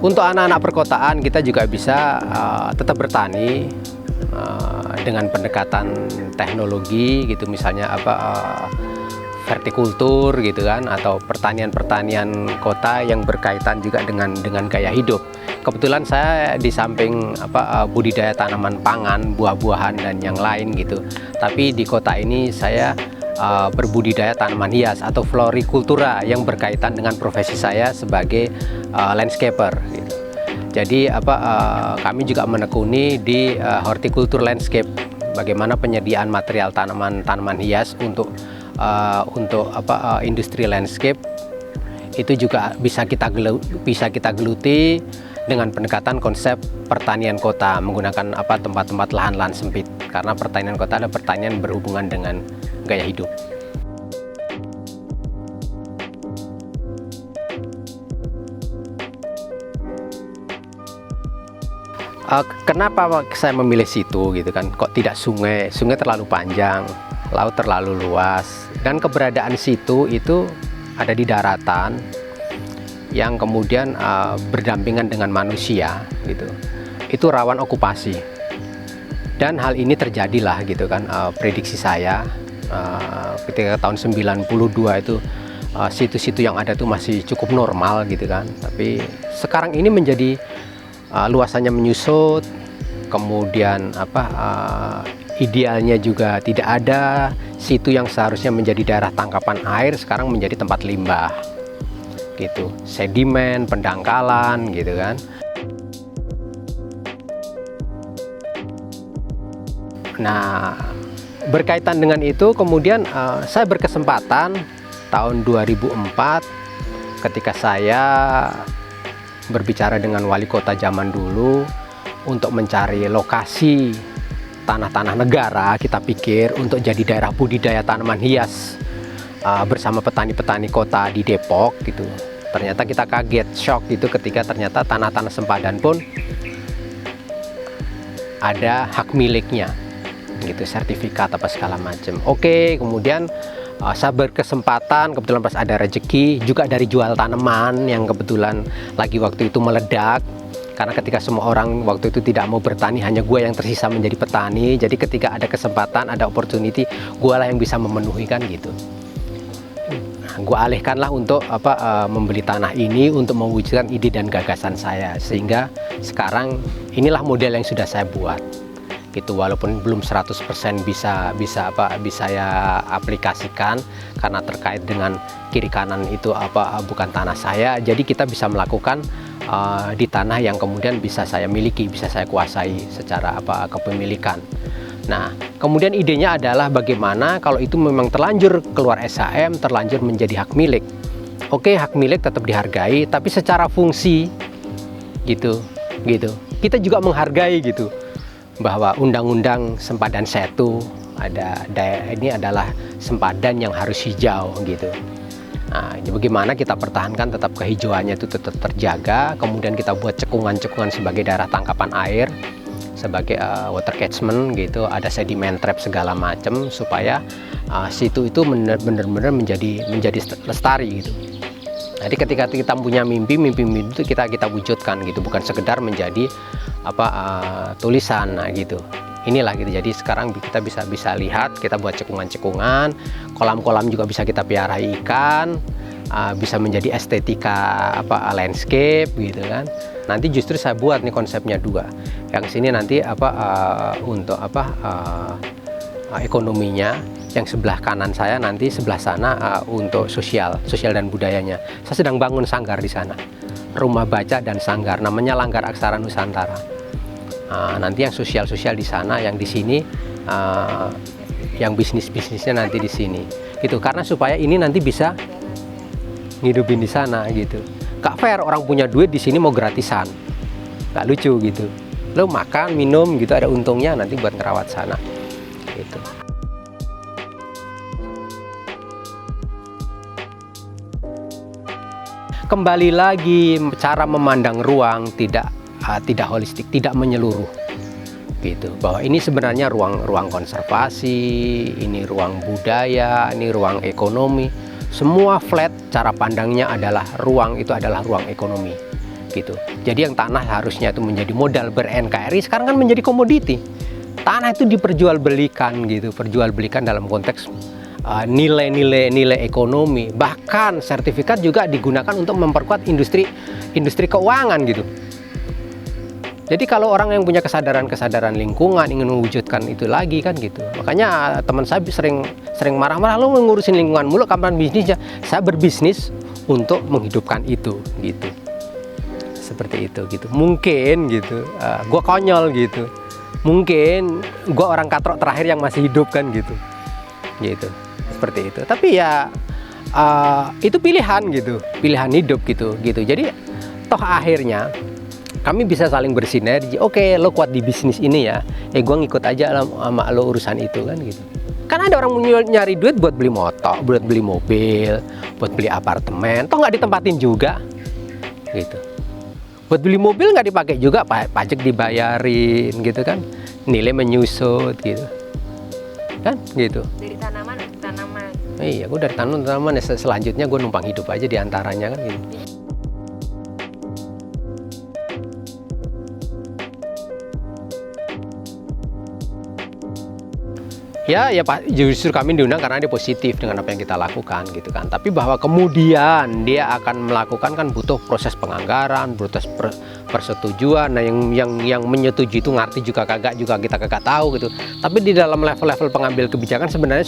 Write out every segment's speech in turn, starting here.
Untuk anak-anak perkotaan kita juga bisa tetap bertani dengan pendekatan teknologi gitu, misalnya vertikultur gitu kan, atau pertanian kota yang berkaitan juga dengan gaya hidup. Kebetulan saya di samping budidaya tanaman pangan, buah-buahan dan yang lain gitu, tapi di kota ini saya berbudidaya tanaman hias atau florikultura yang berkaitan dengan profesi saya sebagai landscaper gitu. Jadi kami juga menekuni di horticulture landscape, bagaimana penyediaan material tanaman hias untuk industri landscape itu juga bisa kita geluti dengan pendekatan konsep pertanian kota menggunakan tempat-tempat lahan-lahan sempit, karena pertanian kota adalah pertanian berhubungan dengan gaya hidup. Kenapa saya memilih situ gitu kan? Kok tidak sungai? Sungai terlalu panjang, laut terlalu luas, dan keberadaan situ itu ada di daratan yang kemudian berdampingan dengan manusia gitu. Itu rawan okupasi. Dan hal ini terjadilah gitu kan, prediksi saya ketika tahun 92 itu situ-situ yang ada tuh masih cukup normal gitu kan. Tapi sekarang ini menjadi luasannya menyusut, kemudian idealnya juga tidak ada. Situ yang seharusnya menjadi daerah tangkapan air sekarang menjadi tempat limbah gitu, sedimen, pendangkalan gitu kan. Nah, berkaitan dengan itu kemudian saya berkesempatan tahun 2004 ketika saya berbicara dengan wali kota zaman dulu untuk mencari lokasi tanah-tanah negara, kita pikir untuk jadi daerah budidaya tanaman hias bersama petani-petani kota di Depok gitu. Ternyata kita kaget, shock gitu ketika ternyata tanah-tanah sempadan pun ada hak miliknya gitu, sertifikat apa segala macam. Oke, kemudian saya berkesempatan, kebetulan pas ada rezeki juga dari jual tanaman yang kebetulan lagi waktu itu meledak, karena ketika semua orang waktu itu tidak mau bertani, hanya gue yang tersisa menjadi petani. Jadi ketika ada kesempatan, ada opportunity, gue lah yang bisa memenuhi kan gitu. Gue alihkanlah untuk membeli tanah ini untuk mewujudkan ide dan gagasan saya, sehingga sekarang inilah model yang sudah saya buat gitu, walaupun belum 100% bisa saya aplikasikan karena terkait dengan kiri kanan itu bukan tanah saya. Jadi kita bisa melakukan di tanah yang kemudian bisa saya miliki, bisa saya kuasai secara kepemilikan. Nah, kemudian idenya adalah bagaimana kalau itu memang terlanjur keluar SHM, terlanjur menjadi hak milik. Oke, hak milik tetap dihargai, tapi secara fungsi gitu. Kita juga menghargai gitu, bahwa undang-undang sempadan setu ini adalah sempadan yang harus hijau gitu. Nah, bagaimana kita pertahankan tetap kehijauannya itu tetap terjaga, kemudian kita buat cekungan-cekungan sebagai daerah tangkapan air, sebagai water catchment gitu, ada sedimen trap segala macam supaya situ itu benar-benar menjadi lestari gitu. Jadi ketika kita punya mimpi itu kita wujudkan gitu, bukan sekedar menjadi tulisan gitu. Inilah gitu. Jadi sekarang kita bisa lihat, kita buat cekungan-cekungan, kolam-kolam juga bisa kita piara ikan, bisa menjadi estetika landscape gitu kan. Nanti justru saya buat nih konsepnya dua. Yang sini nanti untuk ekonominya, yang sebelah kanan saya nanti sebelah sana untuk sosial dan budayanya. Saya sedang bangun sanggar di sana, rumah baca dan sanggar, namanya Langgar Aksara Nusantara. Nanti yang sosial di sana, yang di sini yang bisnisnya nanti di sini gitu, karena supaya ini nanti bisa ngidupin di sana gitu. Gak fair orang punya duit di sini mau gratisan, gak lucu gitu. Lo makan minum gitu ada untungnya nanti buat ngerawat sana gitu. Kembali lagi, cara memandang ruang tidak holistik, tidak menyeluruh gitu, bahwa ini sebenarnya ruang konservasi, ini ruang budaya, ini ruang ekonomi. Semua flat cara pandangnya adalah ruang itu adalah ruang ekonomi gitu. Jadi yang tanah harusnya itu menjadi modal ber-NKRI, sekarang kan menjadi komoditi. Tanah itu diperjualbelikan gitu, perjualbelikan dalam konteks nilai ekonomi. Bahkan sertifikat juga digunakan untuk memperkuat industri keuangan gitu. Jadi kalau orang yang punya kesadaran lingkungan ingin mewujudkan itu lagi kan gitu. Makanya teman saya sering marah-marah, lo ngurusin lingkungan mulu, kapan bisnisnya? Saya berbisnis untuk menghidupkan itu gitu. Seperti itu gitu. Mungkin gitu. Gue konyol gitu. Mungkin gue orang katrok terakhir yang masih hidup kan gitu. Gitu. Seperti itu. Tapi ya itu pilihan gitu. Pilihan hidup gitu. Jadi toh akhirnya kami bisa saling bersinergi. Oke, lo kuat di bisnis ini ya, gue ngikut aja sama lo urusan itu kan gitu. Kan ada orang nyari duit buat beli motor, buat beli mobil, buat beli apartemen, toh nggak ditempatin juga gitu. Buat beli mobil nggak dipakai juga, pajak dibayarin gitu kan, nilai menyusut gitu kan gitu. Dari tanaman ke tanaman. Iya, gue dari tanaman, selanjutnya gue numpang hidup aja di antaranya kan gitu. Ya Pak, justru kami diundang karena dia positif dengan apa yang kita lakukan gitu kan. Tapi bahwa kemudian dia akan melakukan kan butuh proses penganggaran, proses persetujuan. Nah yang menyetujui itu ngerti juga kagak, juga kita kagak tahu gitu. Tapi di dalam level-level pengambil kebijakan sebenarnya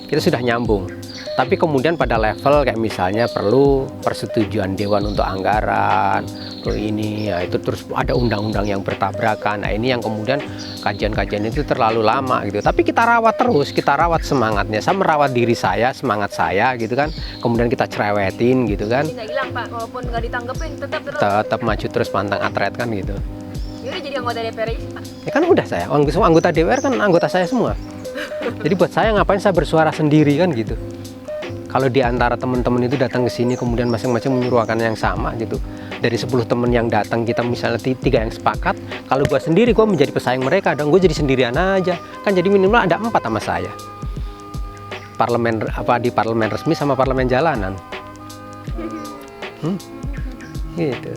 kita sudah nyambung. Tapi kemudian pada level kayak misalnya perlu persetujuan dewan untuk anggaran, ini ya itu terus ada undang-undang yang bertabrakan. Nah ini yang kemudian kajian-kajian itu terlalu lama gitu. Tapi kita rawat terus, kita rawat semangatnya. Saya merawat diri saya, semangat saya gitu kan. Kemudian kita cerewetin gitu kan. Nggak hilang Pak, walaupun nggak ditanggepin tetap maju terus pantang atret kan gitu. Yaudah jadi anggota DPR aja sih Pak. Ya kan udah saya, anggota DPR kan anggota saya semua. Jadi buat saya ngapain saya bersuara sendiri kan gitu. Kalau di antara teman-teman itu datang ke sini kemudian masing-masing menyuruhkan yang sama gitu. Dari 10 teman yang datang kita misalnya 3 yang sepakat, kalau gue sendiri gue menjadi pesaing mereka dong, gue jadi sendirian aja. Kan jadi minimal ada 4 sama saya. Di parlemen resmi sama parlemen jalanan. Gitu.